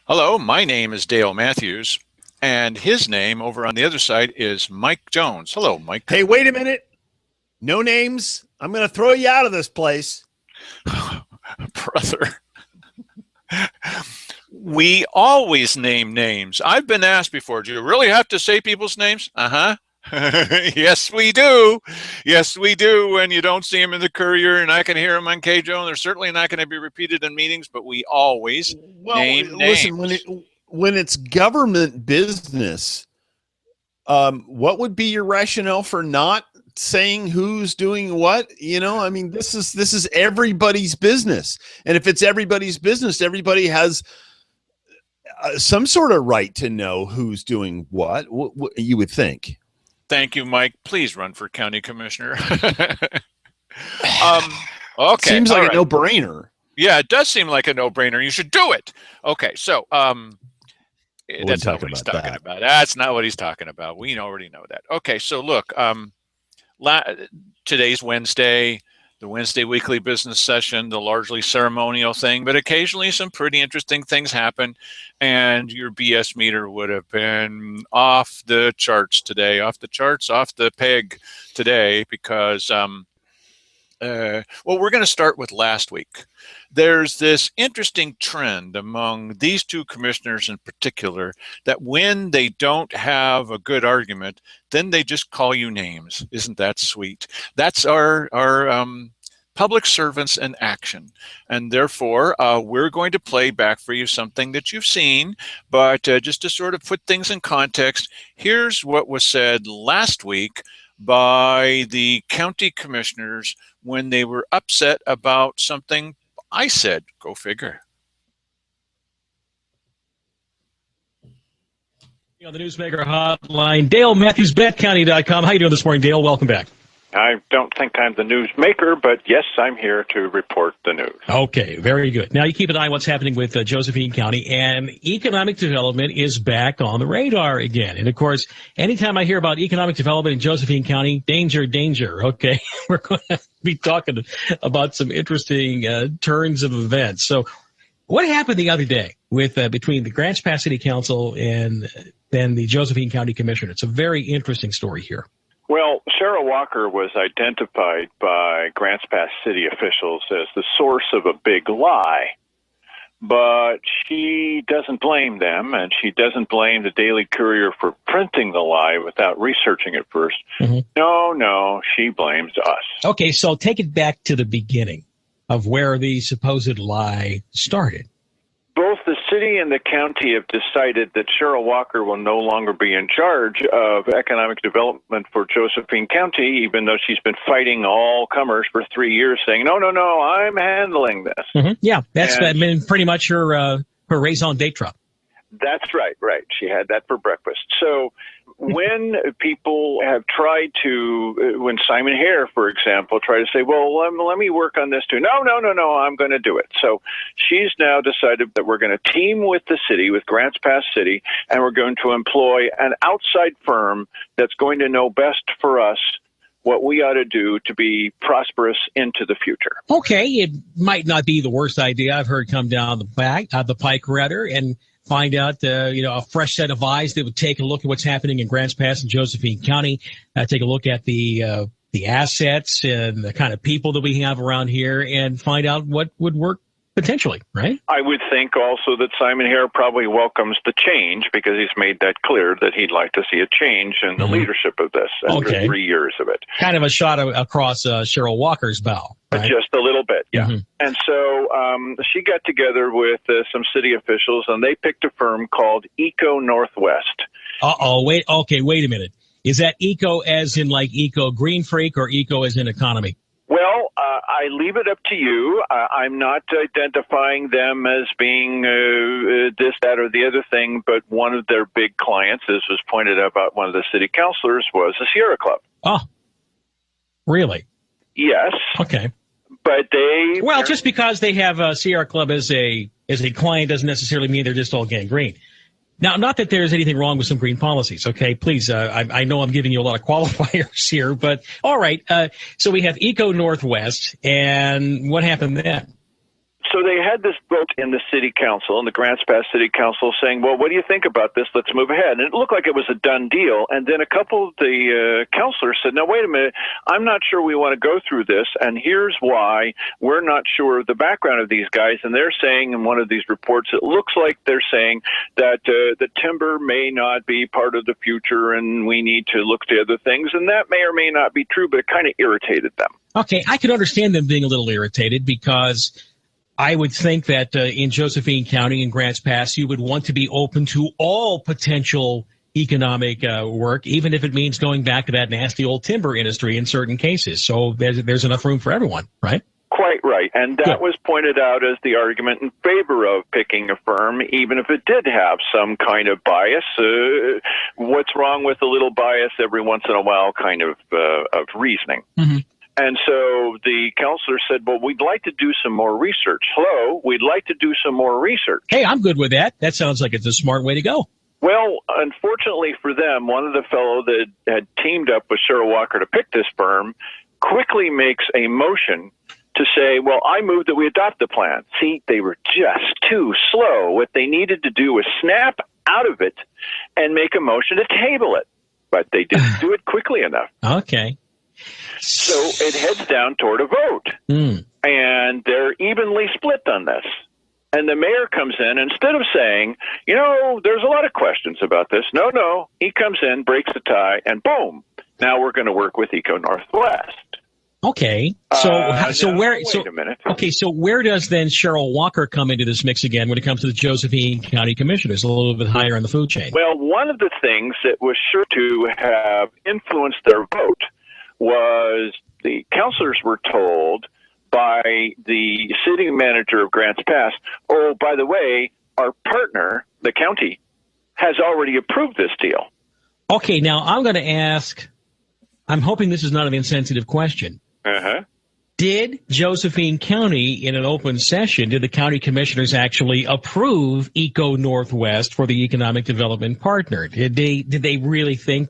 Hello, my name is Dale Matthews, and his name over on the other side is Mike Jones. Hello, Mike. Hey, wait a minute. No names. I'm going to throw you out of this place. Brother. We always name names. I've been asked before, do you really have to say people's names? Uh-huh. Yes, we do. Yes, we do. When you don't see them in the Courier and I can hear them on KJO, and they're certainly not going to be repeated in meetings, but we always name Listen, names. when it's government business, what would be your rationale for not saying who's doing what? I mean, this is everybody's business, and if it's everybody's business, everybody has some sort of right to know who's doing what you would think. Thank you, Mike. Please run for county commissioner. Okay. Seems like a no-brainer. Yeah, it does seem like a no-brainer. You should do it. Okay, so that's not what he's talking about. That's not what he's talking about. We already know that. Okay, so look, today's Wednesday, the Wednesday weekly business session, the largely ceremonial thing, but occasionally some pretty interesting things happen, and your BS meter would have been off the charts today, off the peg today, because we're going to start with last week. There's this interesting trend among these two commissioners in particular that when they don't have a good argument, then they just call you names. Isn't that sweet? That's our public servants in action. And therefore, we're going to play back for you something that you've seen, but just to sort of put things in context, here's what was said last week by the county commissioners when they were upset about something I said. Go figure. On the Newsmaker Hotline, Dale Matthews, BetCounty.com. How you doing this morning, Dale? Welcome back. I don't think I'm the newsmaker, but yes, I'm here to report the news. Okay, very good. Now, you keep an eye on what's happening with Josephine County, and economic development is back on the radar again. And, of course, anytime I hear about economic development in Josephine County, danger, danger. Okay, we're going to be talking about some interesting turns of events. So what happened the other day with between the Grants Pass City Council and then the Josephine County Commission? It's a very interesting story here. Well, Cheryl Walker was identified by Grants Pass city officials as the source of a big lie, but she doesn't blame them, and she doesn't blame the Daily Courier for printing the lie without researching it first. Mm-hmm. No, she blames us. Okay, so take it back to the beginning of where the supposed lie started. Both the city and the county have decided that Cheryl Walker will no longer be in charge of economic development for Josephine County, even though she's been fighting all comers for 3 years, saying, no, I'm handling this. Mm-hmm. Yeah, that's been pretty much her raison d'etre. That's right. She had that for breakfast. So when people have tried to, when Simon Hare, for example, tried to say, well, let me work on this too. No, I'm going to do it. So she's now decided that we're going to team with the city, with Grants Pass City, and we're going to employ an outside firm that's going to know best for us what we ought to do to be prosperous into the future. Okay, it might not be the worst idea I've heard come down the pike rather, and find out, a fresh set of eyes that would take a look at what's happening in Grants Pass and Josephine County, take a look at the assets and the kind of people that we have around here, and find out what would work potentially, right? I would think also that Simon Hare probably welcomes the change, because he's made that clear that he'd like to see a change in the leadership of this after 3 years of it. Kind of a shot across Cheryl Walker's bow. Right? Just a little bit, yeah. Mm-hmm. And so she got together with some city officials, and they picked a firm called Eco Northwest. Wait a minute. Is that eco as in like eco green freak, or eco as in economy? Well, I leave it up to you. I'm not identifying them as being this, that, or the other thing, but one of their big clients, as was pointed out by one of the city councilors, was the Sierra Club. Oh, really? Yes. Okay. But they... Well, just because they have a Sierra Club as a client doesn't necessarily mean they're just all getting green. Now, not that there's anything wrong with some green policies, okay? Please, I know I'm giving you a lot of qualifiers here, but all right. So we have Eco Northwest, and what happened then? So they had this vote in the city council, in the Grants Pass City Council, saying, well, what do you think about this? Let's move ahead. And it looked like it was a done deal. And then a couple of the councilors said, no, wait a minute. I'm not sure we want to go through this. And here's why. We're not sure of the background of these guys. And they're saying in one of these reports, it looks like they're saying that the timber may not be part of the future and we need to look to other things. And that may or may not be true, but it kind of irritated them. Okay, I could understand them being a little irritated because I would think that in Josephine County and Grants Pass, you would want to be open to all potential economic work, even if it means going back to that nasty old timber industry in certain cases. So there's enough room for everyone, right? Quite right. And that was pointed out as the argument in favor of picking a firm, even if it did have some kind of bias. What's wrong with a little bias every once in a while kind of reasoning? Mm-hmm. And so the counselor said, well, we'd like to do some more research. Hello, we'd like to do some more research. Hey, I'm good with that. That sounds like it's a smart way to go. Well, unfortunately for them, one of the fellows that had teamed up with Cheryl Walker to pick this firm quickly makes a motion to say, well, I move that we adopt the plan. See, they were just too slow. What they needed to do was snap out of it and make a motion to table it. But they didn't do it quickly enough. Okay. So it heads down toward a vote. And they're evenly split on this. And the mayor comes in, instead of saying, you know, there's a lot of questions about this. No, he comes in, breaks the tie, and boom, now we're going to work with Eco Northwest. Okay. Wait a minute. Okay, so where does then Cheryl Walker come into this mix again when it comes to the Josephine County Commissioners, a little bit higher in the food chain? Well, one of the things that was sure to have influenced their vote was the counselors were told by the city manager of Grants Pass, oh, by the way, our partner, the county, has already approved this deal. Okay, now I'm going to ask, I'm hoping this is not an insensitive question. Did Josephine County, in an open session, did the county commissioners actually approve Eco Northwest for the economic development partner? Did they really think,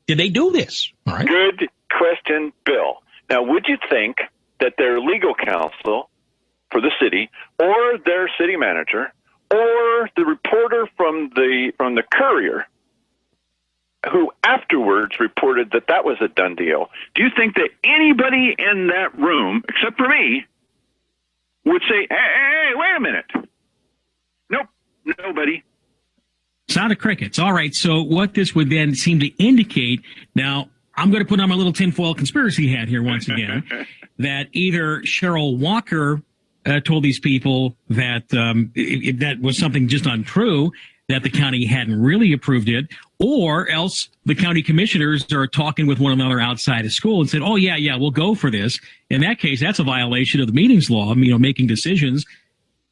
did they do this? All right. Good question, Bill. Now, would you think that their legal counsel for the city or their city manager or the reporter from the Courier who afterwards reported that that was a done deal, do you think that anybody in that room, except for me, would say, hey, wait a minute? Nope, nobody. Sound of crickets. All right, so what this would then seem to indicate, now I'm going to put on my little tinfoil conspiracy hat here once again, that either Cheryl Walker told these people that if that was something just untrue, that the county hadn't really approved it, or else the county commissioners are talking with one another outside of school and said, oh, yeah, we'll go for this. In that case, that's a violation of the meetings law, making decisions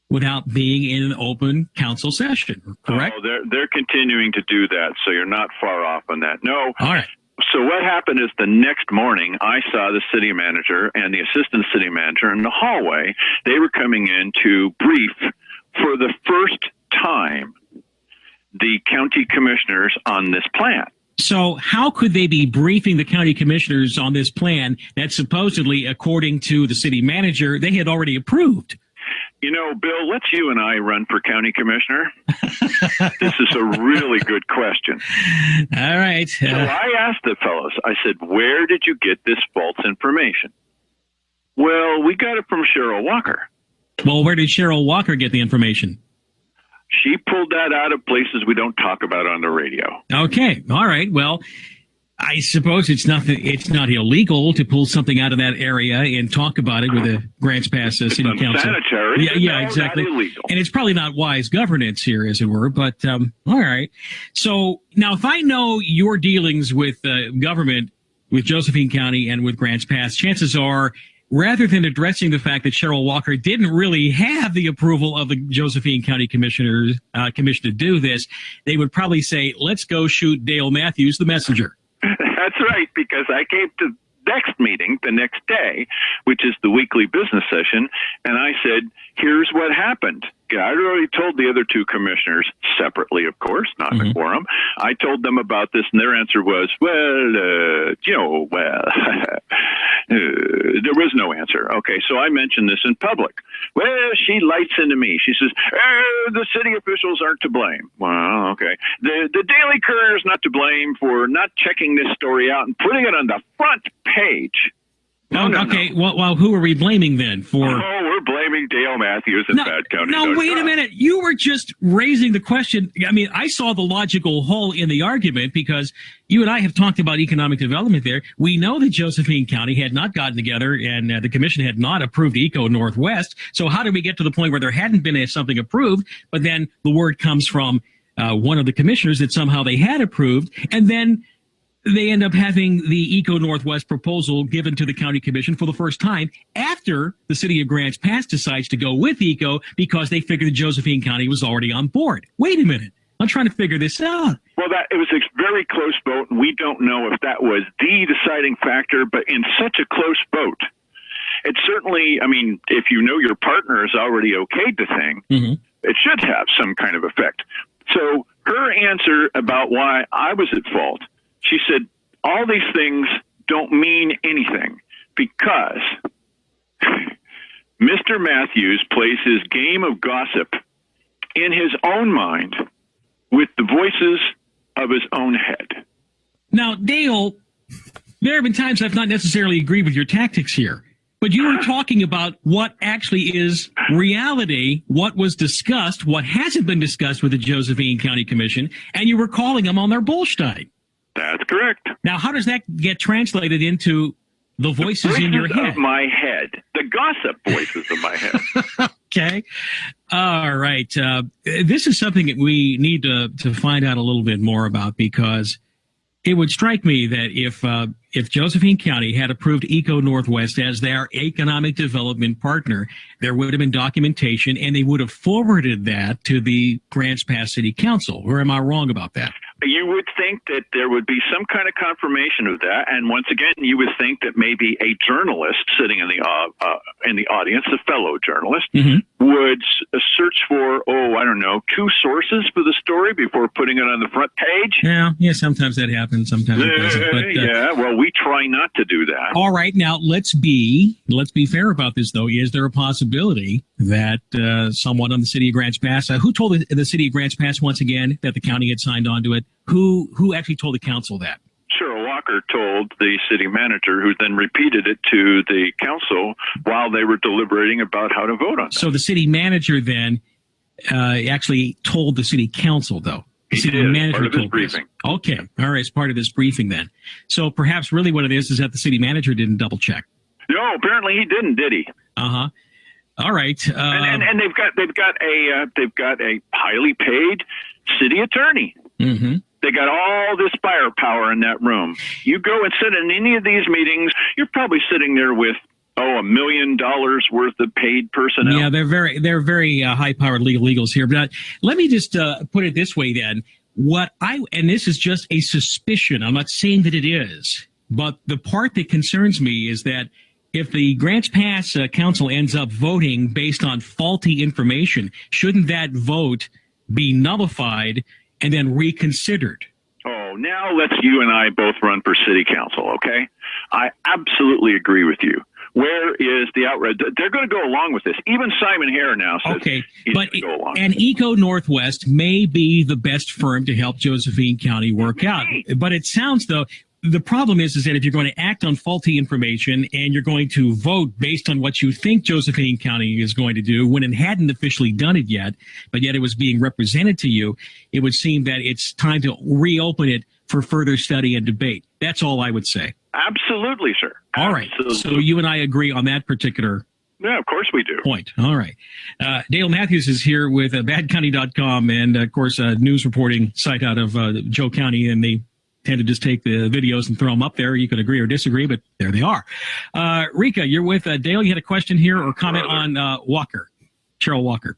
without being in an open council session, correct? Oh, they're continuing to do that, so you're not far off on that. No. All right. So what happened is the next morning, I saw the city manager and the assistant city manager in the hallway. They were coming in to brief for the first time the county commissioners on this plan. So how could they be briefing the county commissioners on this plan that supposedly, according to the city manager, they had already approved? You know, Bill, let's you and I run for county commissioner. This is a really good question. All right. So I asked the fellows, I said, where did you get this false information? Well, we got it from Cheryl Walker. Well, where did Cheryl Walker get the information? She pulled that out of places we don't talk about on the radio. Okay. All right. Well, I suppose it's not illegal to pull something out of that area and talk about it with the Grants Pass City Council. Unsanitary. Yeah, exactly. And it's probably not wise governance here, as it were. But all right. So now, if I know your dealings with government, with Josephine County and with Grants Pass, chances are, rather than addressing the fact that Cheryl Walker didn't really have the approval of the Josephine County commission to do this, they would probably say, let's go shoot Dale Matthews, the messenger. That's right, because I came to next meeting the next day, which is the weekly business session, and I said, here's what happened. Yeah, I already told the other two commissioners separately, of course, not in a quorum. I told them about this, and their answer was, there was no answer. Okay, so I mentioned this in public. Well, she lights into me. She says, the city officials aren't to blame. Well, okay. The Daily Courier is not to blame for not checking this story out and putting it on the front page. No. Well, who are we blaming then for? Oh, we're blaming Dale Matthews and Bad County. No, wait a minute. You were just raising the question. I mean, I saw the logical hole in the argument because you and I have talked about economic development there. We know that Josephine County had not gotten together and the commission had not approved Eco Northwest. So how did we get to the point where there hadn't been something approved, but then the word comes from one of the commissioners that somehow they had approved, and then they end up having the Eco Northwest proposal given to the county commission for the first time after the city of Grants Pass decides to go with Eco because they figured that Josephine County was already on board. Wait a minute. I'm trying to figure this out. Well, it was a very close vote, and we don't know if that was the deciding factor, but in such a close vote, it certainly, I mean, if you know your partner has already okayed the thing, it should have some kind of effect. So her answer about why I was at fault, she said, all these things don't mean anything because Mr. Matthews plays his game of gossip in his own mind with the voices of his own head. Now, Dale, there have been times I've not necessarily agreed with your tactics here, but you were talking about what actually is reality, what was discussed, what hasn't been discussed with the Josephine County Commission, and you were calling them on their bullshite. That's correct. Now, how does that get translated into the voices in your head? Of my head. The gossip voices of my head. Okay. All right. This is something that we need to find out a little bit more about because it would strike me that if Josephine County had approved Eco Northwest as their economic development partner, there would have been documentation and they would have forwarded that to the Grants Pass City Council. Or am I wrong about that? You would think that there would be some kind of confirmation of that, and once again, you would think that maybe a journalist sitting in the audience, a fellow journalist, would search for, I don't know, two sources for the story before putting it on the front page. Yeah. Sometimes that happens. Sometimes it doesn't. But, well, we try not to do that. All right, now let's be fair about this, though. Is there a possibility that someone on the city of Grants Pass, who told the city of Grants Pass once again that the county had signed on to it? Who actually told the council that? Cheryl Walker told the city manager, who then repeated it to the council while they were deliberating about how to vote on it. So the city manager then actually told the city council, though. The city manager part of this told briefing. This. Okay, all right, it's part of this briefing then. So perhaps really what it is that the city manager didn't double check. No, apparently he didn't, did he? All right. And they've got a highly paid city attorney. They got all this firepower in that room. You go and sit in any of these meetings, you're probably sitting there with $1 million worth of paid personnel. Yeah, they're very high-powered legals here. But let me just put it this way then. And this is just a suspicion. I'm not saying that it is, but the part that concerns me is that if the Grants Pass Council ends up voting based on faulty information, shouldn't that vote be nullified and then reconsidered? Oh, now let's you and I both run for city council, okay? I absolutely agree with you. Where is the outrage? They're going to go along with this. Even Simon Hare now says he's going to go along. And Eco Northwest may be the best firm to help Josephine County work out. But it sounds, though, the problem is that if you're going to act on faulty information and you're going to vote based on what you think Josephine County is going to do when it hadn't officially done it yet, but yet it was being represented to you, it would seem that it's time to reopen it for further study and debate. That's all I would say. Absolutely, sir. All right. So you and I agree on that particular Yeah, of course we do. Point. All right. Dale Matthews is here with badcounty.com and, of course, a news reporting site out of Joe County, and they tend to just take the videos and throw them up there. You can agree or disagree, but there they are. Rika, you're with Dale. You had a question here or comment on Walker, Cheryl Walker.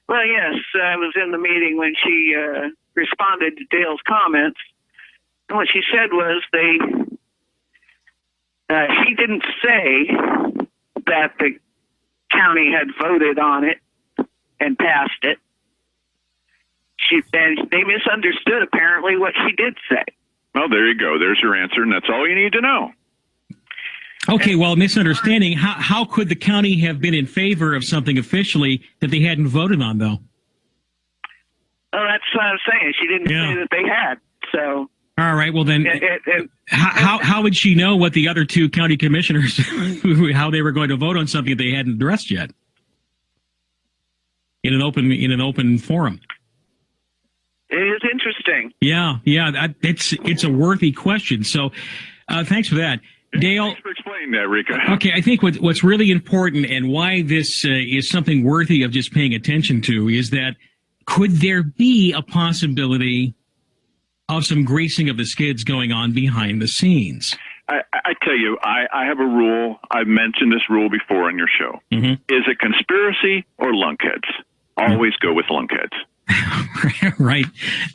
Well, yes, I was in the meeting when she responded to Dale's comments. And what she said was she didn't say that the county had voted on it and passed it. And they misunderstood apparently what she did say. Well, there you go. There's your answer, and that's all you need to know. Okay, well, misunderstanding. How could the county have been in favor of something officially that they hadn't voted on, though? Oh, that's what I'm saying. She didn't say that they had. So. All right. Well, then, how would she know what the other two county commissioners, how they were going to vote on something that they hadn't addressed yet in an open forum? It is interesting. Yeah. It's a worthy question. So, thanks for that. Dale, thanks for explaining that, Rika. Okay, I think what's really important and why this is something worthy of just paying attention to is that could there be a possibility of some greasing of the skids going on behind the scenes? I tell you, I have a rule. I've mentioned this rule before on your show. Mm-hmm. Is it conspiracy or lunkheads? Always go with lunkheads. Right.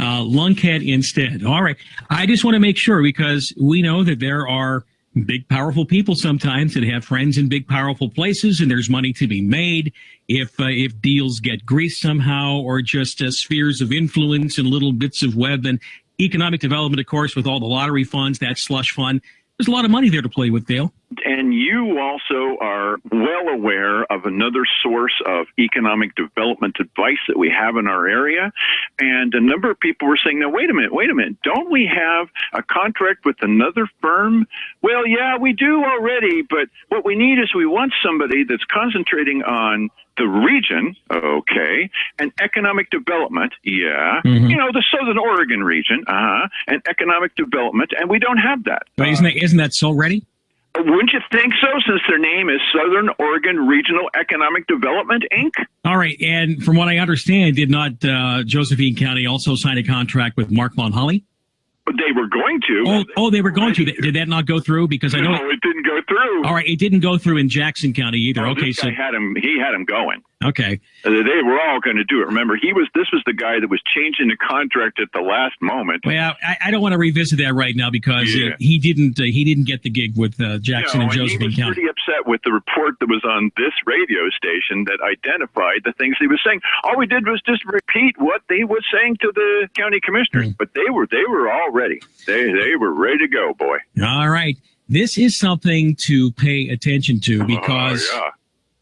Lunkhead instead. All right. I just want to make sure because we know that there are big, powerful people sometimes that have friends in big, powerful places, and there's money to be made if deals get greased somehow or just spheres of influence and little bits of web. And economic development, of course, with all the lottery funds, that slush fund, there's a lot of money there to play with, Dale. And you also are well aware of another source of economic development advice that we have in our area. And a number of people were saying, now, wait a minute, don't we have a contract with another firm? Well, yeah, we do already, but what we need is we want somebody that's concentrating on the region, okay, and economic development, yeah, the Southern Oregon region, and economic development, and we don't have that. But isn't that so ready? Wouldn't you think so, since their name is Southern Oregon Regional Economic Development, Inc.? All right, and from what I understand, did not Josephine County also sign a contract with Mark Von Holly? They were going to. Oh, they were going to. Did that not go through? Because I know it didn't go through. All right, it didn't go through in Jackson County either. Okay, so he had him going. Okay. They were all going to do it. Remember, this was the guy that was changing the contract at the last moment. Well, I don't want to revisit that right now because he didn't get the gig with Jackson and Josephine County. He was pretty upset with the report that was on this radio station that identified the things he was saying. All we did was just repeat what they were saying to the county commissioners, but they were all ready. They were ready to go, boy. All right. This is something to pay attention to because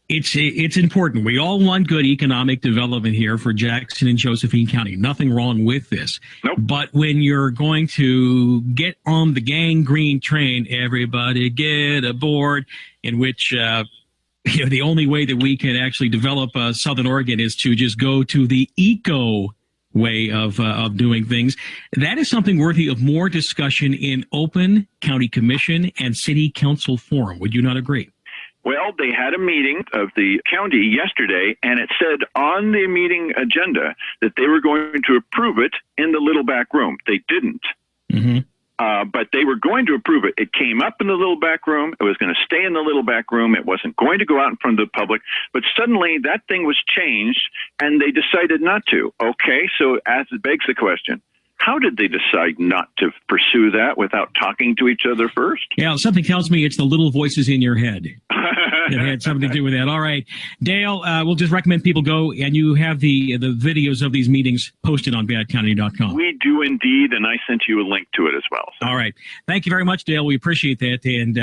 it's important. We all want good economic development here for Jackson and Josephine County. Nothing wrong with this. Nope. But when you're going to get on the gangrene train, everybody get aboard, in which the only way that we can actually develop Southern Oregon is to just go to the eco way of doing things. That is something worthy of more discussion in open county commission and city council forum. Would you not agree? Well, they had a meeting of the county yesterday, and it said on the meeting agenda that they were going to approve it in the little back room. They didn't. Mm-hmm. But they were going to approve it. It came up in the little back room. It was going to stay in the little back room. It wasn't going to go out in front of the public. But suddenly that thing was changed, and they decided not to. Okay, so as it begs the question, how did they decide not to pursue that without talking to each other first? Yeah, something tells me it's the little voices in your head. It had something to do with that. All right. Dale, we'll just recommend people go, and you have the videos of these meetings posted on badcounty.com. We do indeed, and I sent you a link to it as well. So. All right. Thank you very much, Dale. We appreciate that, and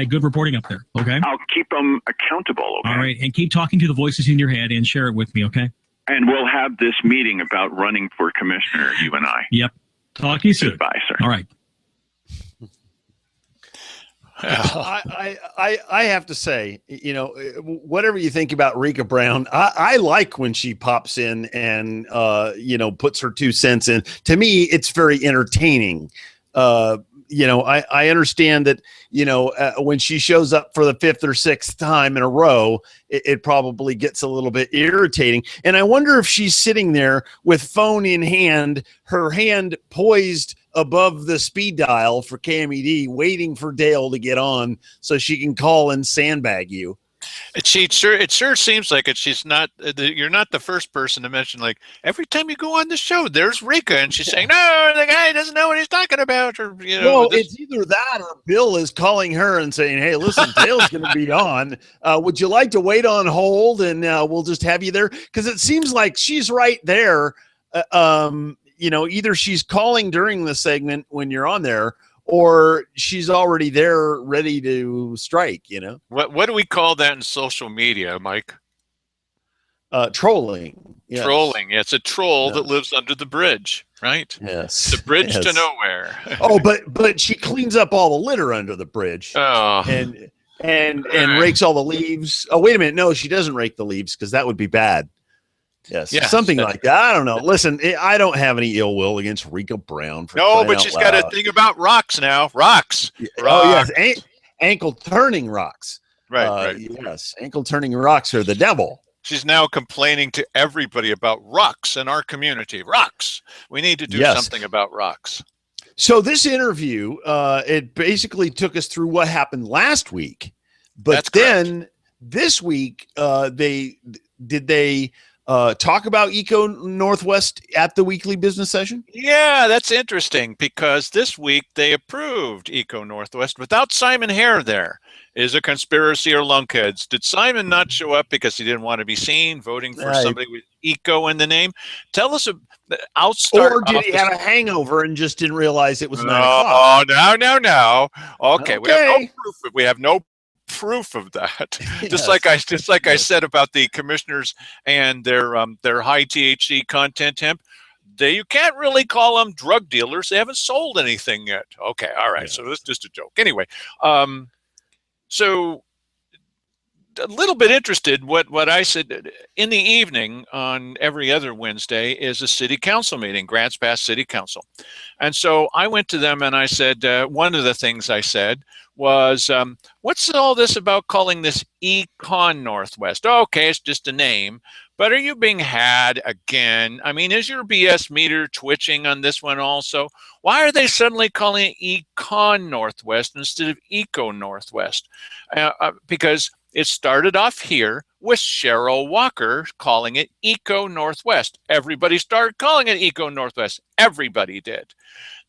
good reporting up there, okay? I'll keep them accountable, okay? All right, and keep talking to the voices in your head and share it with me, okay? And we'll have this meeting about running for commissioner, you and I. Yep. Talk to you soon. Goodbye, sir. All right. I have to say, whatever you think about Rika Brown, I like when she pops in and, puts her 2 cents in. To me, it's very entertaining. I understand that, when she shows up for the 5th or 6th time in a row, it probably gets a little bit irritating. And I wonder if she's sitting there with phone in hand, her hand poised above the speed dial for KMED, waiting for Dale to get on so she can call and sandbag you. It sure seems like it. She's not. You're not the first person to mention. Like every time you go on the show, there's Rika, and she's saying, "No, the guy doesn't know what he's talking about," or Well, it's either that or Bill is calling her and saying, "Hey, listen, Dale's going to be on. Would you like to wait on hold, and we'll just have you there?" Because it seems like she's right there. Either she's calling during the segment when you're on there, or she's already there ready to strike. What do we call that in social media, Mike? Trolling. Yes. Trolling. Yeah, it's a troll that lives under the bridge, right? Yes. The bridge to nowhere. Oh, but she cleans up all the litter under the bridge. Oh. And rakes all the leaves. Oh, wait a minute. No, she doesn't rake the leaves because that would be bad. Yes, something like that. I don't know. Listen, I don't have any ill will against Rika Brown. No, but she's got a thing about rocks now. Rocks. Oh, yes. Ankle turning rocks. Right. Yes. Ankle turning rocks are the devil. She's now complaining to everybody about rocks in our community. Rocks. We need to do something about rocks. So this interview, it basically took us through what happened last week. But then this week, they talk about Eco Northwest at the weekly business session? Yeah, that's interesting because this week they approved Eco Northwest without Simon Hare there. Is a conspiracy or lunkheads? Did Simon not show up because he didn't want to be seen voting for somebody with Eco in the name? Tell us. Or did he have a hangover and just didn't realize it was 9 o'clock? Oh, no. Okay. We have no proof of that. Yes. Just like I said about the commissioners and their high THC content hemp. You can't really call them drug dealers. They haven't sold anything yet. Okay, all right. Yeah. So that's just a joke. Anyway, so a little bit interested. What I said in the evening on every other Wednesday is a city council meeting, Grants Pass City Council, and so I went to them and I said one of the things I said was, what's all this about calling this Econ Northwest? Okay, it's just a name, but are you being had again? I mean, is your BS meter twitching on this one also? Why are they suddenly calling it Econ Northwest instead of Eco Northwest? Because it started off here with Cheryl Walker calling it Eco Northwest. Everybody started calling it Eco Northwest. Everybody did.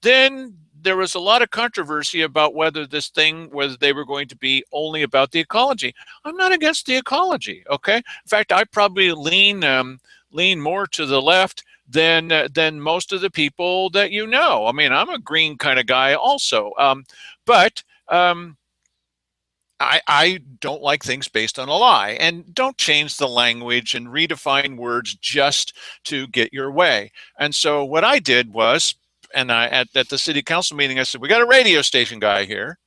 Then there was a lot of controversy about whether they were going to be only about the ecology. I'm not against the ecology, okay? In fact, I probably lean more to the left than most of the people that you know. I mean, I'm a green kind of guy also, but I don't like things based on a lie, and don't change the language and redefine words just to get your way. And so what I did was, and at the city council meeting, I said, we got a radio station guy here.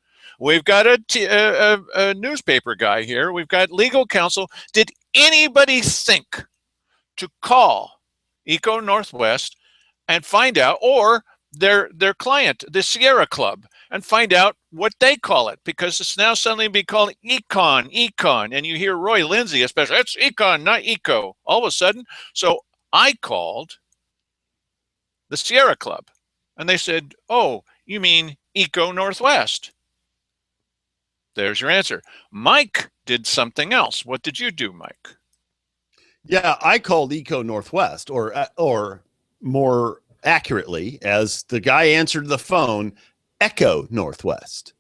We've got a newspaper guy here. We've got legal counsel. Did anybody think to call Eco Northwest and find out, or their client, the Sierra Club, and find out what they call it? Because it's now suddenly be called Econ. And you hear Roy Lindsay especially, it's Econ, not Eco, all of a sudden. So I called the Sierra Club. And they said, oh, you mean Eco Northwest? There's your answer. Mike did something else. What did you do, Mike? Yeah, I called Eco Northwest, or more accurately, as the guy answered the phone, Echo Northwest.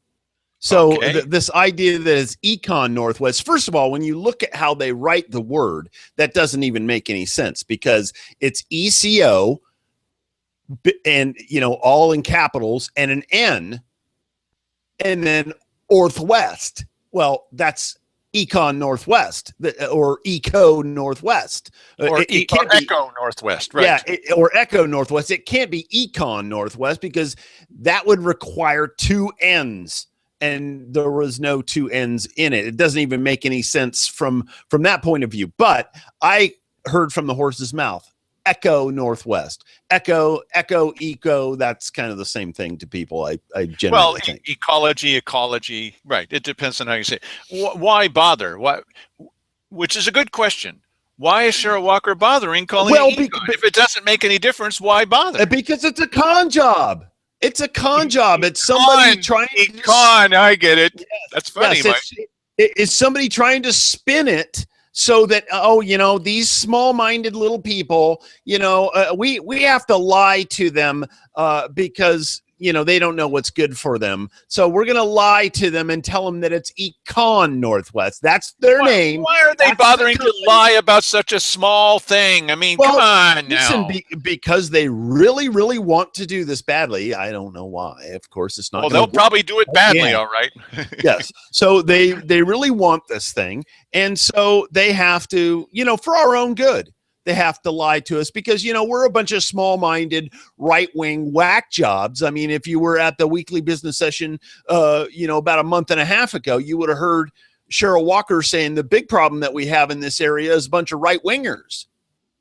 So this idea that it's Econ Northwest, first of all, when you look at how they write the word, that doesn't even make any sense because it's ECO, and all in capitals, and an N, and then Northwest. Well, that's Econ Northwest, or Eco Northwest, or Echo Northwest, right? Yeah, or Echo Northwest. It can't be Econ Northwest because that would require two N's, and there was no two N's in it. It doesn't even make any sense from that point of view. But I heard from the horse's mouth. Echo Northwest, eco, eco. That's kind of the same thing to people. I generally think. Ecology. Right. It depends on how you say it. Why bother? Why? Which is a good question. Why is Cheryl Walker bothering calling it Econ? If it doesn't make any difference, why bother? Because it's a con job. It's a con job. It's somebody trying Econ. I get it. Yes, that's funny, Mike. Is somebody trying to spin it so that, these small-minded little people, we have to lie to them because they don't know what's good for them. So we're going to lie to them and tell them that it's Econ Northwest. That's their name. Why are they bothering to lie about such a small thing? I mean, come on now. Listen, because they really, really want to do this badly. I don't know why. Of course, it's not. Well, they'll probably do it badly, all right. Yes. So they really want this thing. And so they have to, for our own good, they have to lie to us because, we're a bunch of small-minded right-wing whack jobs. I mean, if you were at the weekly business session, about a month and a half ago, you would have heard Cheryl Walker saying the big problem that we have in this area is a bunch of right-wingers,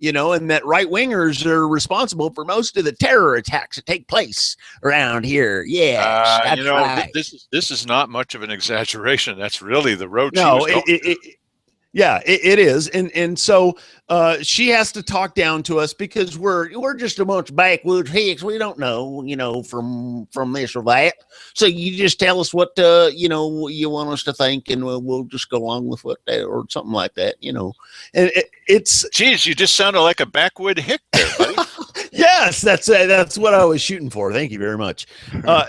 and that right-wingers are responsible for most of the terror attacks that take place around here. Yeah, that's right. This is not much of an exaggeration. That's really the road. No, it is. And so she has to talk down to us because we're just a bunch of backwoods hicks. We don't know, from this or that. So you just tell us what, you want us to think, and we'll just go along with what or something like that, And it's. Geez, you just sounded like a backwood hick there, buddy. Yes, that's what I was shooting for. Thank you very much.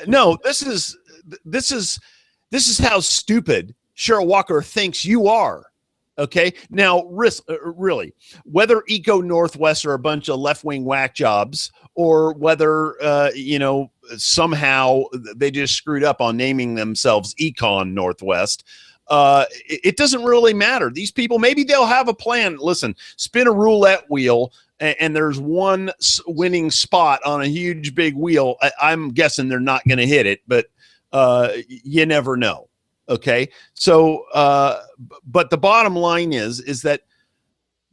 No, this is how stupid Cheryl Walker thinks you are. Okay. Now, really, whether Eco Northwest are a bunch of left-wing whack jobs, or whether somehow they just screwed up on naming themselves Econ Northwest, it doesn't really matter. These people, maybe they'll have a plan. Listen, spin a roulette wheel, and there's one winning spot on a huge big wheel. I'm guessing they're not going to hit it, but you never know. Okay. So, but the bottom line is that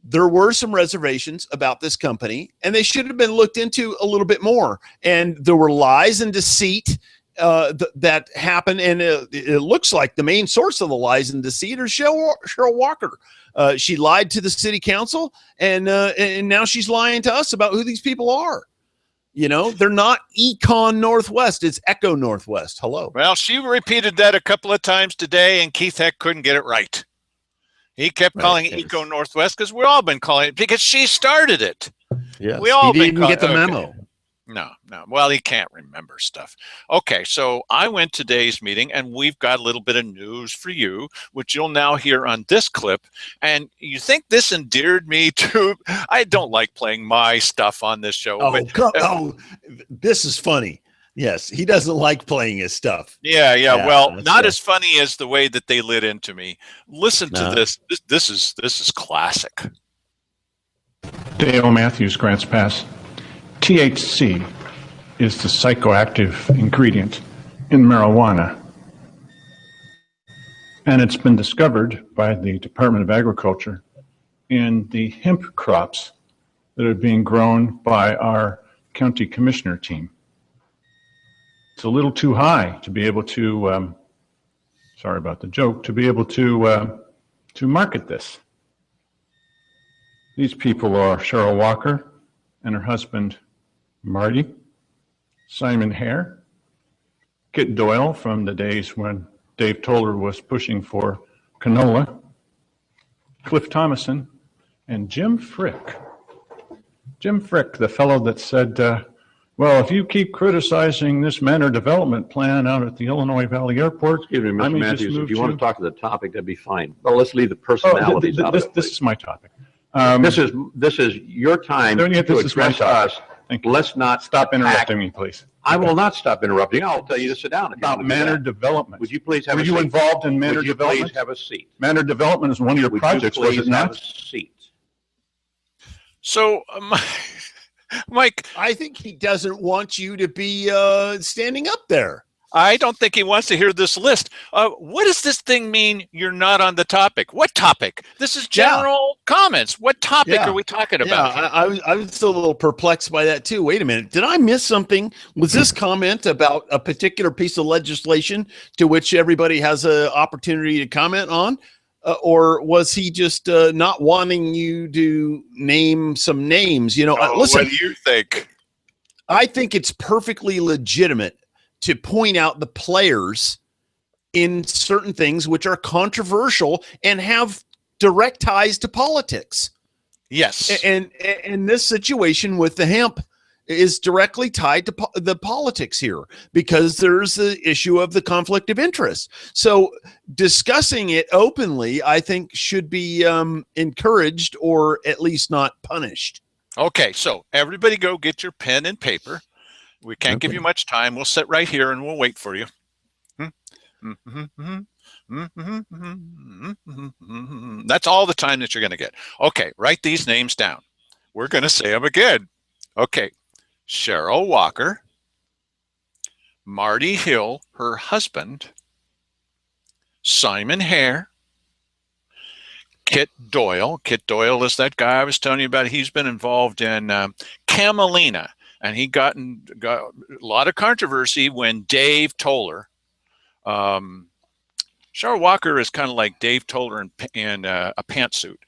there were some reservations about this company, and they should have been looked into a little bit more. And there were lies and deceit that happened. And it looks like the main source of the lies and deceit are Cheryl Walker. She lied to the city council, and now she's lying to us about who these people are. They're not Econ Northwest. It's Echo Northwest. Hello. Well, she repeated that a couple of times today, and Keith Heck couldn't get it right. He kept calling it Eco Northwest because we've all been calling it because she started it. Yeah, we all didn't get the memo. No. Well, he can't remember stuff. Okay, so I went to today's meeting, and we've got a little bit of news for you, which you'll now hear on this clip. And you think this endeared me to? I don't like playing my stuff on this show. This is funny. Yes, he doesn't like playing his stuff. Yeah. Well, not as funny as the way that they lit into me. Listen to this. This is classic. Dale Matthews, Grants Pass. THC is the psychoactive ingredient in marijuana, and it's been discovered by the Department of Agriculture in the hemp crops that are being grown by our county commissioner team. It's a little too high to be able to, sorry about the joke, to be able to market this. These people are Cheryl Walker and her husband, Marty, Simon Hare, Kit Doyle from the days when Dave Toller was pushing for canola, Cliff Thomason, and Jim Frick. Jim Frick, the fellow that said, well, if you keep criticizing this manor development plan out at the Illinois Valley Airport, excuse me, Mr. Matthews, if you want to talk to the topic, that'd be fine. Well, let's leave the personalities out of it. This is my topic. This is your time to address us. Let's not stop interrupting me, please. I will not stop interrupting. I'll tell you to sit down. About manor development. Would you please have a seat? Were you involved in manor development? Would you please have a seat? Manor development is one of your projects, was it not? Have a seat. So, Mike, I think he doesn't want you to be standing up there. I don't think he wants to hear this list. What does this thing mean you're not on the topic? What topic? This is general comments. What topic are we talking about? I was still a little perplexed by that too. Wait a minute. Did I miss something? Was this comment about a particular piece of legislation to which everybody has an opportunity to comment on? Or was he just not wanting you to name some names? Listen. What do you think? I think it's perfectly legitimate to point out the players in certain things which are controversial and have direct ties to politics. Yes. And this situation with the hemp is directly tied to the politics here, because there's the issue of the conflict of interest. So discussing it openly, I think, should be encouraged, or at least not punished. Okay, so everybody go get your pen and paper. We can't give you much time. We'll sit right here and we'll wait for you. That's all the time that you're going to get. Okay, write these names down. We're going to say them again. Okay, Cheryl Walker, Marty Hill, her husband, Simon Hare, Kit Doyle. Kit Doyle is that guy I was telling you about. He's been involved in Camelina, and he got a lot of controversy when Dave Toller. Cheryl Walker is kind of like Dave Toller in a pantsuit.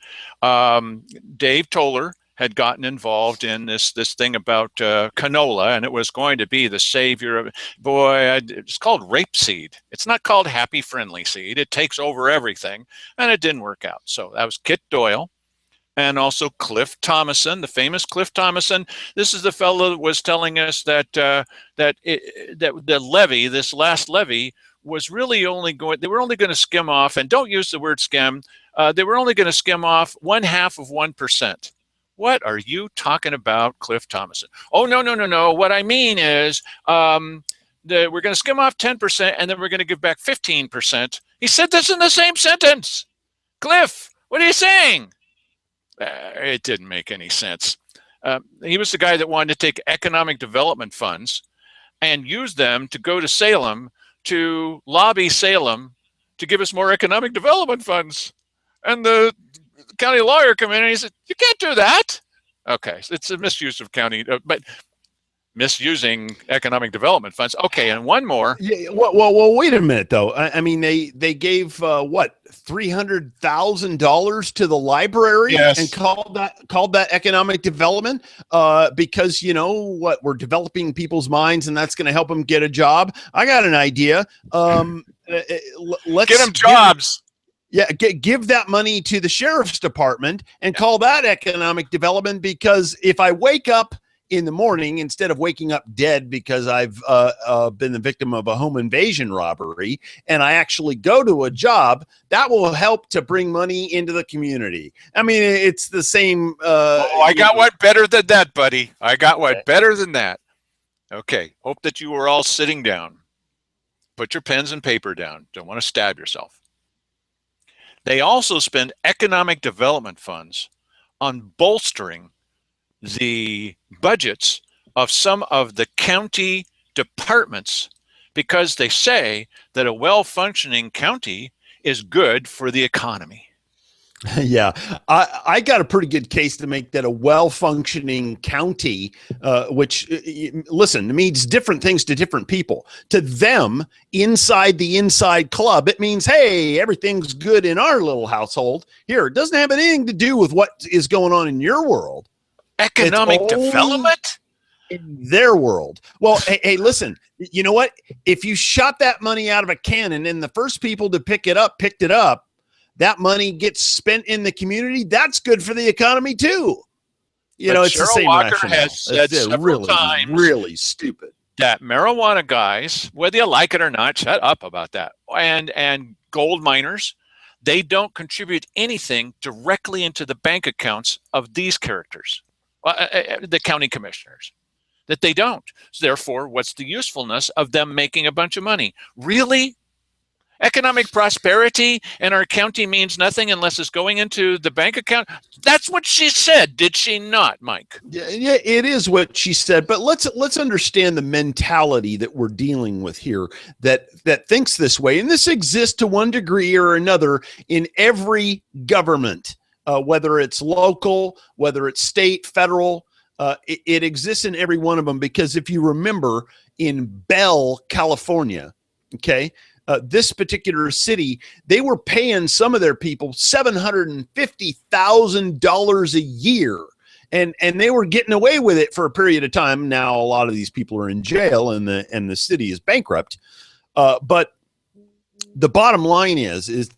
Dave Toller had gotten involved in this thing about canola, and it was going to be the savior of it's called rapeseed. It's not called happy friendly seed. It takes over everything, and it didn't work out. So that was Kit Doyle, and also Cliff Thomason, the famous Cliff Thomason. This is the fellow that was telling us that the levy, this last levy, was really they were only going to skim off, and don't use the word skim. They were only going to skim off 0.5%. What are you talking about, Cliff Thomason? Oh, no. What I mean is we're going to skim off 10%, and then we're going to give back 15%. He said this in the same sentence. Cliff, what are you saying? It didn't make any sense. He was the guy that wanted to take economic development funds and use them to go to Salem to lobby Salem to give us more economic development funds. And the county lawyer came in and he said, you can't do that. Okay, so it's a misuse of county, but misusing economic development funds. Okay, and one more. Yeah, well, wait a minute though. I mean, they gave what, $300,000 to the library, yes, and called that economic development because we're developing people's minds, and that's going to help them get a job. I got an idea. Let's get them jobs. Give that money to the sheriff's department and call that economic development, because if I wake up in the morning, instead of waking up dead because I've been the victim of a home invasion robbery, and I actually go to a job, that will help to bring money into the community. I mean, it's the same. I got one better than that, buddy. I got one better than that. Okay, hope that you are all sitting down. Put your pens and paper down. Don't want to stab yourself. They also spend economic development funds on bolstering the budgets of some of the county departments, because they say that a well-functioning county is good for the economy. Yeah, I got a pretty good case to make that a well-functioning county, which, listen, means different things to different people. To them, inside the inside club, it means, hey, everything's good in our little household. Here, it doesn't have anything to do with what is going on in your world. Economic development? In their world. Well, hey, listen, you know what? If you shot that money out of a cannon and the first people to picked it up, that money gets spent in the community, that's good for the economy too. It's Cheryl the same Walker rationale. has said several times really stupid that marijuana guys, whether you like it or not, shut up about that, and gold miners, they don't contribute anything directly into the bank accounts of these characters, the county commissioners, that they don't. So therefore, what's the usefulness of them making a bunch of money? Really? Economic prosperity in our county means nothing unless it's going into the bank account. That's what she said, did she not, Mike? Yeah, it is what she said. But let's understand the mentality that we're dealing with here that thinks this way, and this exists to one degree or another in every government, whether it's local, whether it's state, federal. It exists in every one of them, because if you remember, in Bell, California, okay. This particular city, they were paying some of their people $750,000 a year, and they were getting away with it for a period of time. Now a lot of these people are in jail, and the city is bankrupt. But the bottom line is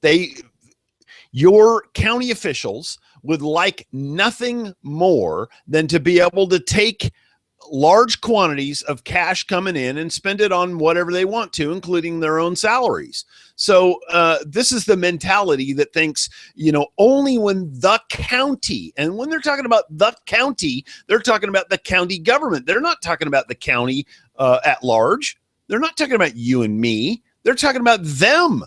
your county officials would like nothing more than to be able to take large quantities of cash coming in and spend it on whatever they want to, including their own salaries. So this is the mentality that thinks, only when the county, and when they're talking about the county, they're talking about the county government. They're not talking about the county at large. They're not talking about you and me. They're talking about them.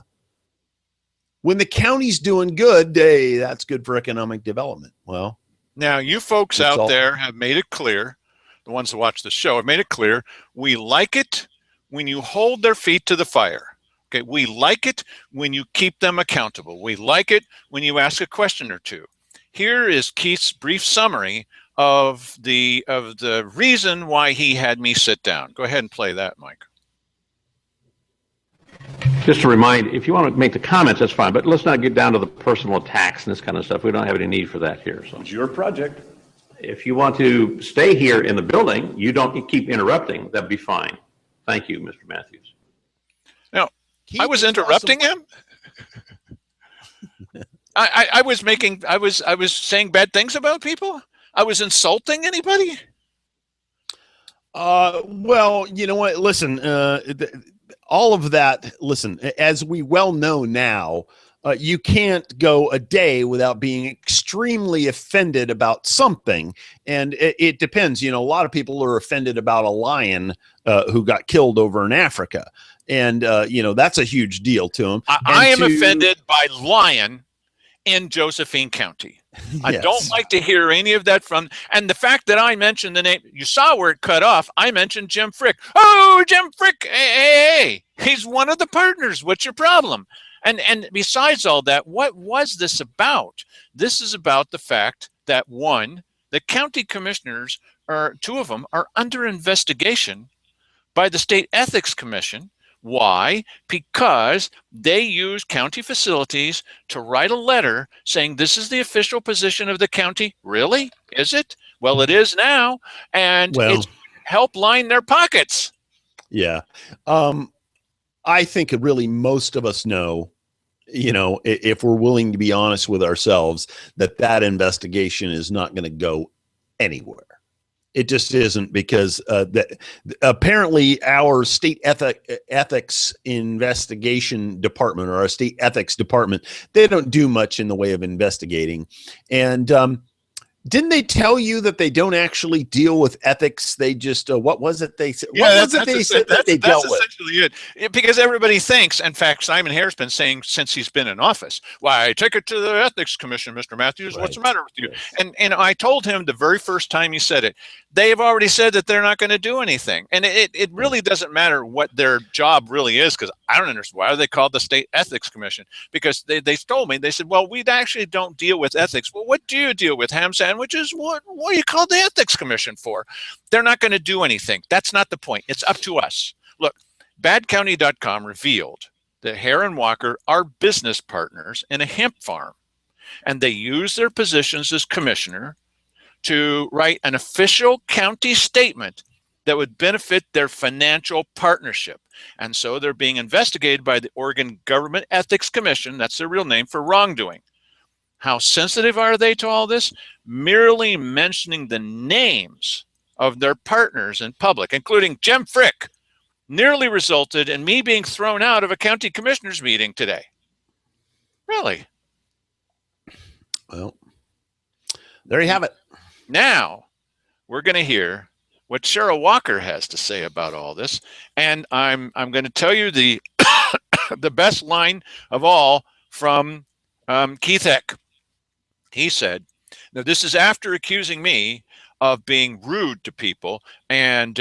When the county's doing good, hey, that's good for economic development. Well, now you folks out there have made it clear, the ones that watch the show have made it clear, we like it when you hold their feet to the fire. Okay, we like it when you keep them accountable. We like it when you ask a question or two. Here is Keith's brief summary of the reason why he had me sit down. Go ahead and play that, Mike. Just to remind, if you want to make the comments, that's fine, but let's not get down to the personal attacks and this kind of stuff. We don't have any need for that here. So it's your project. If you want to stay here in the building, you don't keep interrupting. That'd be fine. Thank you, Mr. Matthews. Now, I was interrupting him. I was saying bad things about people. I was insulting anybody. Well, you know what? Listen, all of that, listen, as we well know now, you can't go a day without being extremely offended about something. And it depends. A lot of people are offended about a lion who got killed over in Africa. And, that's a huge deal to them. I am offended by lion in Josephine County. Yes. I don't like to hear any of that from, and the fact that I mentioned the name, you saw where it cut off. I mentioned Jim Frick. Oh, Jim Frick. Hey, he's one of the partners. What's your problem? And besides all that, what was this about? This is about the fact that, one, the county commissioners, two of them, are under investigation by the State Ethics Commission. Why? Because they use county facilities to write a letter saying this is the official position of the county. Really? Is it? Well, it is now. And it's help line their pockets. Yeah. I think really most of us know, if we're willing to be honest with ourselves, that investigation is not going to go anywhere. It just isn't, because apparently our state ethics investigation department, or our state ethics department, they don't do much in the way of investigating. And didn't they tell you that they don't actually deal with ethics? They just, what was it they said? Yeah, that's essentially it. Because everybody thinks, in fact, Simon Hare's been saying since he's been in office, why, take it to the Ethics Commission, Mr. Matthews. Right. What's the matter with you? Yes. And I told him the very first time he said it, they've already said that they're not going to do anything. And it really doesn't matter what their job really is, because I don't understand why they called the State Ethics Commission. Because they told me, they said, well, we actually don't deal with ethics. Well, what do you deal with? Ham sandwiches? What do you call the Ethics Commission for? They're not going to do anything. That's not the point. It's up to us. Look, badcounty.com revealed that Hare and Walker are business partners in a hemp farm. And they use their positions as commissioner to write an official county statement that would benefit their financial partnership. And so they're being investigated by the Oregon Government Ethics Commission, that's their real name, for wrongdoing. How sensitive are they to all this? Merely mentioning the names of their partners in public, including Jim Frick, nearly resulted in me being thrown out of a county commissioners meeting today. Really? Well, there you have it. Now, we're going to hear what Cheryl Walker has to say about all this. And I'm going to tell you the the best line of all from Keith Heck. He said, now this is after accusing me of being rude to people and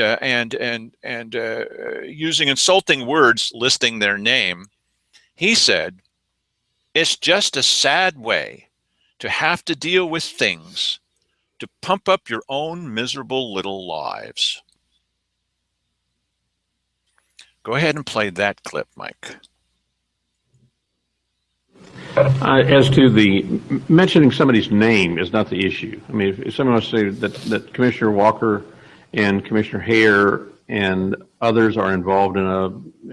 using insulting words listing their name. He said, it's just a sad way to have to deal with things to pump up your own miserable little lives. Go ahead and play that clip, Mike. As to the mentioning somebody's name is not the issue. I mean, if someone wants to say that Commissioner Walker and Commissioner Hare and others are involved in a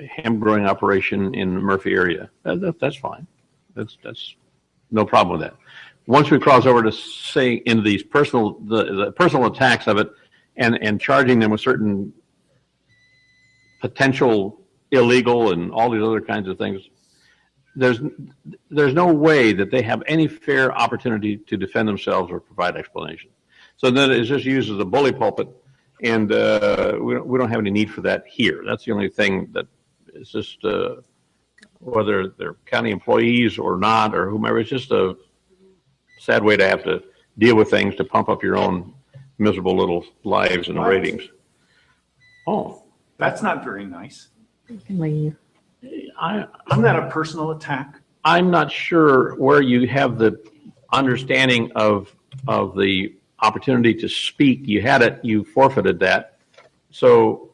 hemp growing operation in the Murphy area. That's fine. That's no problem with that. Once we cross over to say into these the personal attacks of it, and charging them with certain potential illegal and all these other kinds of things, there's no way that they have any fair opportunity to defend themselves or provide explanation. So then it's just used as a bully pulpit, and we don't have any need for that here. That's the only thing that is just whether they're county employees or not or whomever. It's just a sad way to have to deal with things to pump up your own miserable little lives and ratings. Oh, That's not very nice. You can leave. Isn't that a personal attack? I'm not sure where you have the understanding of the opportunity to speak. You had it, you forfeited that. So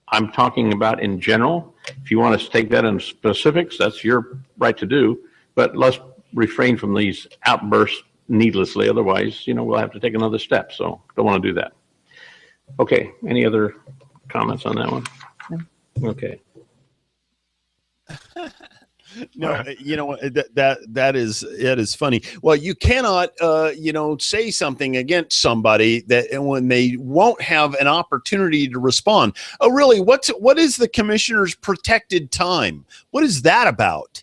I'm talking about in general. If you want to take that in specifics, that's your right to do. But let's refrain from these outbursts needlessly. Otherwise, we'll have to take another step. So don't want to do that. Okay. Any other comments on that one? No. Okay. No, that is funny. Well, you cannot, say something against somebody that when they won't have an opportunity to respond. Oh, really? What is the commissioner's protected time? What is that about?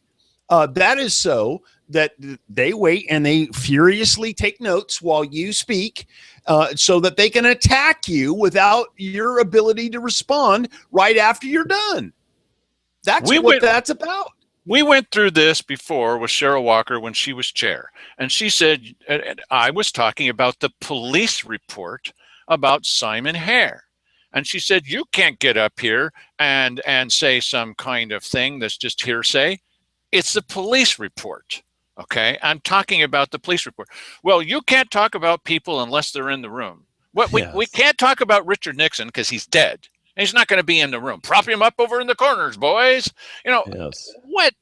That is so that they wait and they furiously take notes while you speak, so that they can attack you without your ability to respond right after you're done. That's what that's about. We went through this before with Cheryl Walker when she was chair, and she said, and I was talking about the police report about Simon Hare. And she said, you can't get up here and say some kind of thing that's just hearsay. It's the police report. Okay, I'm talking about the police report. Well, you can't talk about people unless they're in the room. We can't talk about Richard Nixon because he's dead. He's not going to be in the room. Prop him up over in the corners, boys. Yes. What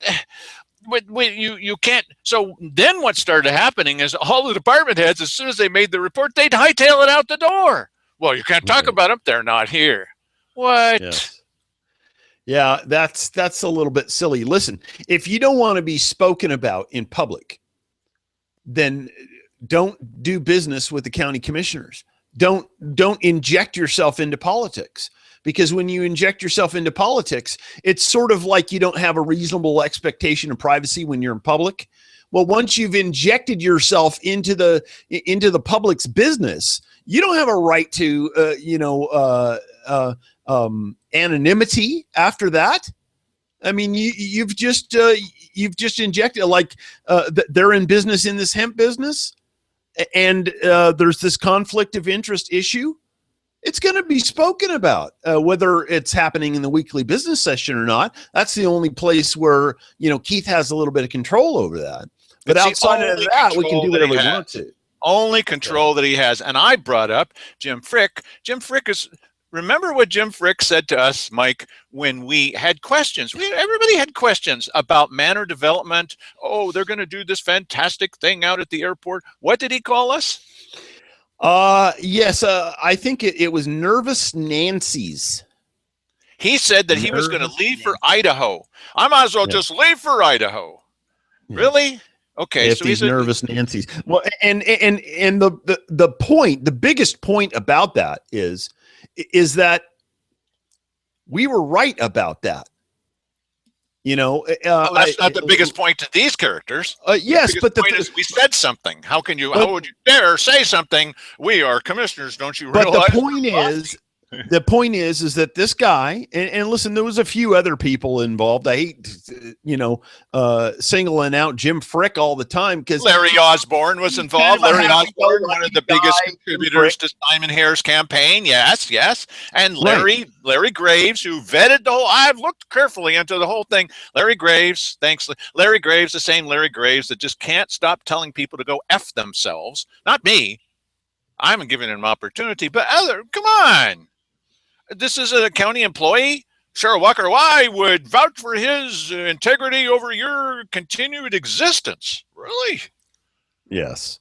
you can't. So then what started happening is all the department heads, as soon as they made the report, they'd hightail it out the door. Well, you can't talk about them. They're not here. What? Yes. Yeah, that's a little bit silly. Listen, if you don't want to be spoken about in public, then don't do business with the county commissioners. Don't inject yourself into politics. Because when you inject yourself into politics, it's sort of like you don't have a reasonable expectation of privacy when you're in public. Well, once you've injected yourself into the public's business, you don't have a right to, anonymity after that. I mean, you've just injected they're in business in this hemp business, and there's this conflict of interest issue. It's going to be spoken about, whether it's happening in the weekly business session or not. That's the only place where, Keith has a little bit of control over that. But outside of that, we can do whatever we want to. Only control that he has. And I brought up Jim Frick. Jim Frick remember what Jim Frick said to us, Mike, when we had questions. Everybody had questions about manor development. Oh, they're going to do this fantastic thing out at the airport. What did he call us? Yes, I think it was Nervous Nancy's. He said that he was going to leave for Idaho. I might as well just leave for Idaho. Yes. Really? Okay. If so these Nervous Nancy's. Well, and the point, the biggest point about that is that we were right about that. That's not the biggest point to these characters. Yes, but the point is we said something. How would you dare say something? We are commissioners, don't you realize? But the point is that this guy, and listen, there was a few other people involved. I hate, singling out Jim Frick all the time because Larry Osborne was involved. Larry Osborne, one of the biggest contributors to Simon Hare's campaign. Yes. And Larry Graves, who vetted the whole, I've looked carefully into the whole thing. Larry Graves, thanks. Larry Graves, the same Larry Graves that just can't stop telling people to go F themselves. Not me. I'm giving him an opportunity, but come on. This is a county employee. Cheryl Walker, I would vouch for his integrity over your continued existence. Really? Yes.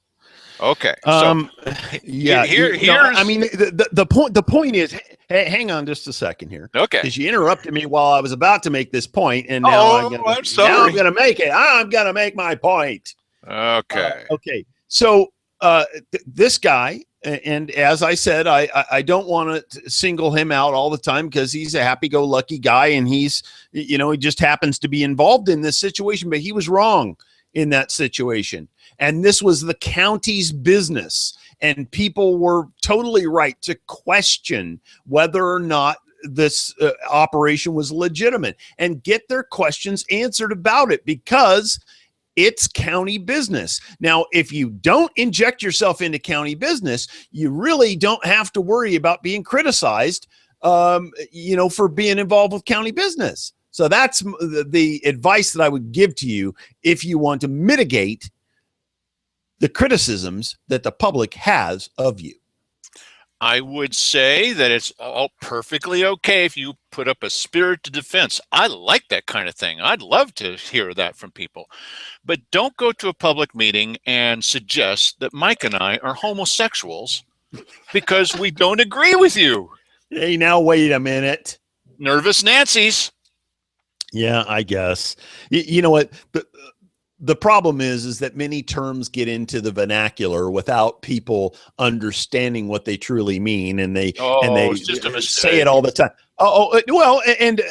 Okay. So yeah. here's. I mean, the point is, hey, hang on just a second here. Okay. Because you interrupted me while I was about to make this point, and now I'm sorry. now I'm going to make it. I'm going to make my point. Okay. Okay. So this guy, and as I said, I don't want to single him out all the time because he's a happy-go-lucky guy, and he's, he just happens to be involved in this situation, but he was wrong in that situation. And this was the county's business, and people were totally right to question whether or not this operation was legitimate and get their questions answered about it, because it's county business. Now, if you don't inject yourself into county business, you really don't have to worry about being criticized, for being involved with county business. So that's the advice that I would give to you if you want to mitigate the criticisms that the public has of you. I would say that it's all perfectly okay if you put up a spirited defense. I like that kind of thing. I'd love to hear that from people. But don't go to a public meeting and suggest that Mike and I are homosexuals because we don't agree with you. Hey, now wait a minute. Nervous Nancy's. Yeah, I guess. You know what? The problem is that many terms get into the vernacular without people understanding what they truly mean, and they it's just a say it all the time. Well, and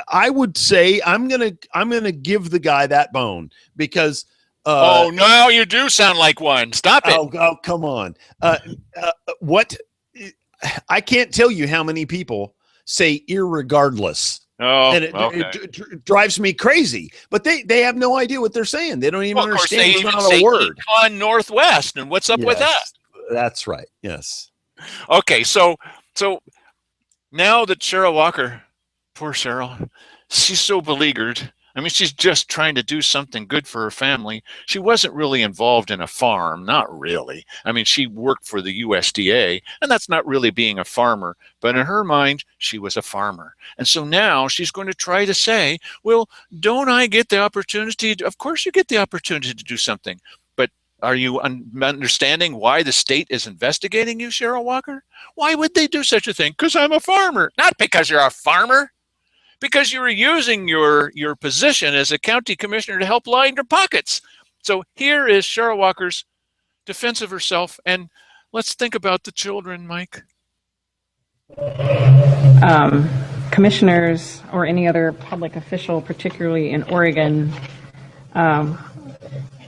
I would say I'm gonna give the guy that bone, because no, you do sound like one. Stop it. Oh, come on. What? I can't tell you how many people say irregardless. And it drives me crazy. But they have no idea what they're saying. They don't even understand. They it's even not say a word. Econ Northwest, and what's up with that? That's right. Yes. Okay, so now that Cheryl Walker, poor Cheryl, she's so beleaguered. I mean, she's just trying to do something good for her family. She wasn't really involved in a farm, not really. I mean, she worked for the USDA, and that's not really being a farmer. But in her mind, she was a farmer. And so now she's going to try to say, well, don't I get the opportunity? Of course you get the opportunity to do something. But are you understanding why the state is investigating you, Cheryl Walker? Why would they do such a thing? Because I'm a farmer. Not because you're a farmer. Because you were using your position as a county commissioner to help line your pockets. So here is Cheryl Walker's defense of herself, and let's think about the children, Mike. Commissioners or any other public official, particularly in Oregon,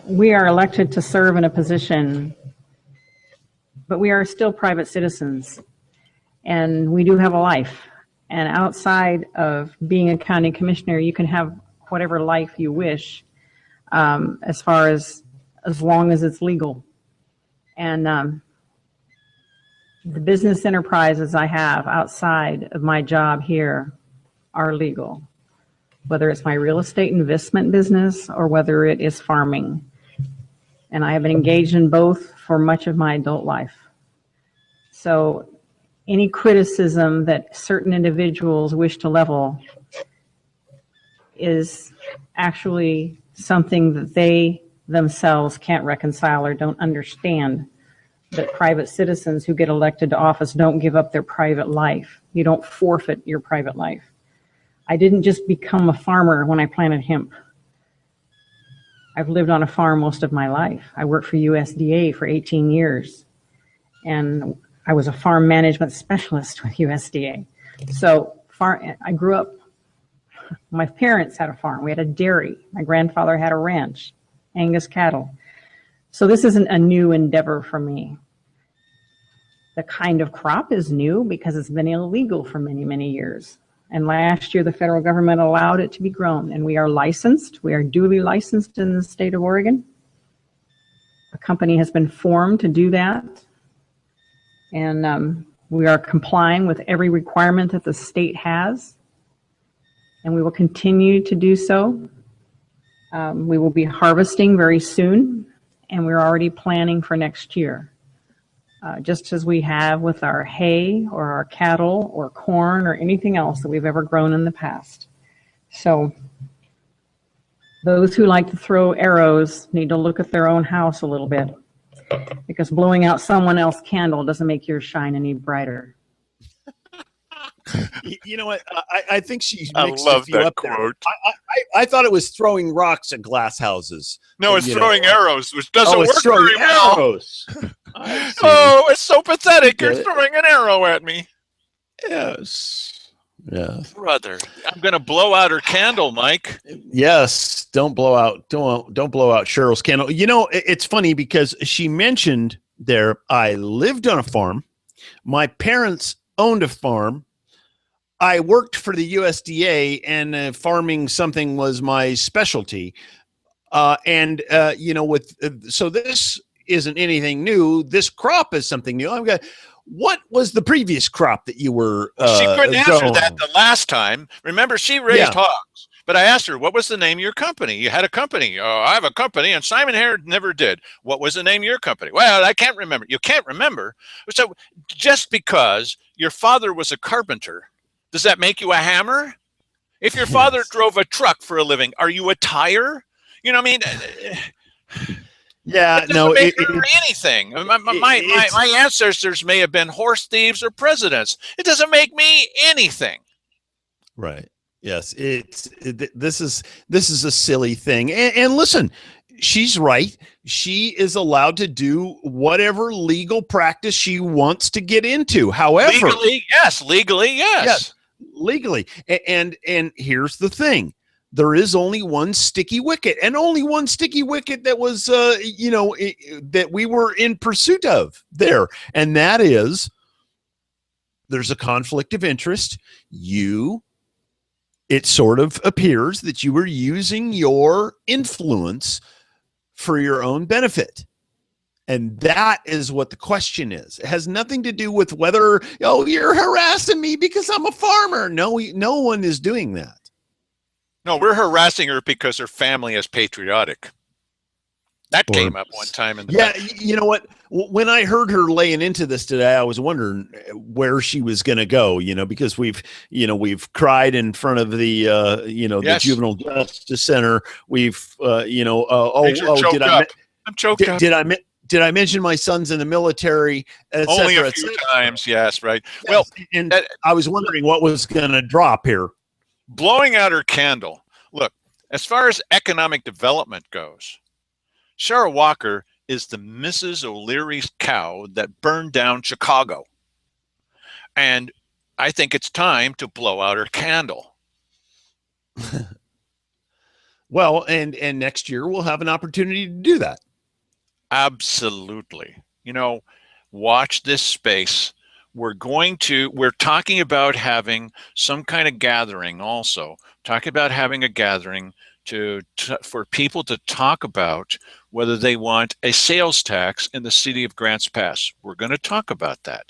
we are elected to serve in a position, but we are still private citizens, and we do have a life. And outside of being a county commissioner, you can have whatever life you wish, as long as it's legal. And the business enterprises I have outside of my job here are legal, whether it's my real estate investment business or whether it is farming. And I have been engaged in both for much of my adult life. So any criticism that certain individuals wish to level is actually something that they themselves can't reconcile or don't understand, that private citizens who get elected to office don't give up their private life. You don't forfeit your private life. I didn't just become a farmer when I planted hemp. I've lived on a farm most of my life. I worked for USDA for 18 years, and I was a farm management specialist with USDA. So I grew up, my parents had a farm. We had a dairy. My grandfather had a ranch, Angus cattle. So this isn't a new endeavor for me. The kind of crop is new because it's been illegal for many, many years. And last year, the federal government allowed it to be grown, and we are licensed. We are duly licensed in the state of Oregon. A company has been formed to do that. And we are complying with every requirement that the state has, and we will continue to do so. We will be harvesting very soon, and we're already planning for next year, just as we have with our hay or our cattle or corn or anything else that we've ever grown in the past. So those who like to throw arrows need to look at their own house a little bit. because blowing out someone else's candle doesn't make yours shine any brighter. You know what? I think she I mixed love a few that up quote. there. I thought it was throwing rocks at glass houses. No, it's You know, throwing arrows, which doesn't it's work throwing very well. arrows. I see. Oh, it's so pathetic. You're Get it? throwing an arrow at me. Yes. Yeah. Brother, I'm going to blow out her candle, Mike. Yes. Don't blow out Cheryl's candle. You know, it's funny because she mentioned there, I lived on a farm. My parents owned a farm. I worked for the USDA, and farming something was my specialty. You know, so this isn't anything new. This crop is something new. I've got. What was the previous crop that you were? She couldn't answer growing? that the last time. Remember, she raised hogs. But I asked her, what was the name of your company? You had a company. Oh, I have a company, and Simon Hare never did. What was the name of your company? Well, I can't remember. You can't remember. So just because your father was a carpenter, does that make you a hammer? If your father drove a truck for a living, are you a tire? You know what I mean? Yeah, it doesn't make her anything. My ancestors may have been horse thieves or presidents. It doesn't make me anything. Right. Yes. This is a silly thing. And listen, she's right. She is allowed to do whatever legal practice she wants to get into. However, legally, yes. Yes, legally. And here's the thing. There is only one sticky wicket, and only one sticky wicket that was, that we were in pursuit of there. And that is, there's a conflict of interest. It sort of appears that you were using your influence for your own benefit. And that is what the question is. It has nothing to do with whether, you're harassing me because I'm a farmer. No one is doing that. No, we're harassing her because her family is patriotic. That came up one time in the past. You know what? When I heard her laying into this today, I was wondering where she was going to go. Because we've cried in front of the the Juvenile Justice Center. We've I'm choked up. Did I mention my son's in the military? Only a few times, yes, right. Yes, well, and I was wondering what was going to drop here. Blowing out her candle. Look, as far as economic development goes, Sarah Walker is the Mrs. O'Leary's cow that burned down Chicago. And I think it's time to blow out her candle. Well, and next year we'll have an opportunity to do that. Absolutely. Watch this space. We're talking about having some kind of gathering also. Talking about having a gathering for people to talk about whether they want a sales tax in the city of Grants Pass. We're going to talk about that.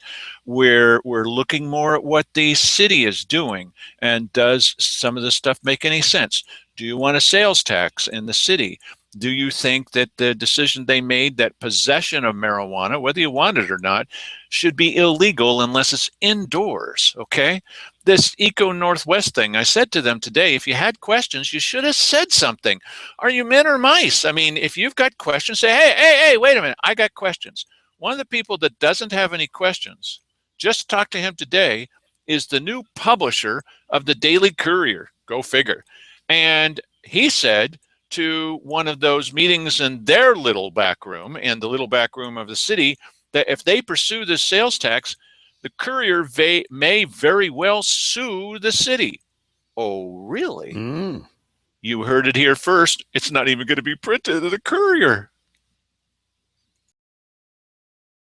We're looking more at what the city is doing, and does some of this stuff make any sense? Do you want a sales tax in the city? Do you think that the decision they made that possession of marijuana, whether you want it or not, should be illegal unless it's indoors? Okay. This Eco Northwest thing, I said to them today, if you had questions, you should have said something. Are you men or mice? I mean, if you've got questions, say, hey, wait a minute. I got questions. One of the people that doesn't have any questions, just talk to him today, is the new publisher of the Daily Courier. Go figure. And he said to one of those meetings in their little back room, in the little back room of the city, that if they pursue this sales tax, the Courier may very well sue the city. Oh, really? You heard it here first. It's not even going to be printed in the Courier.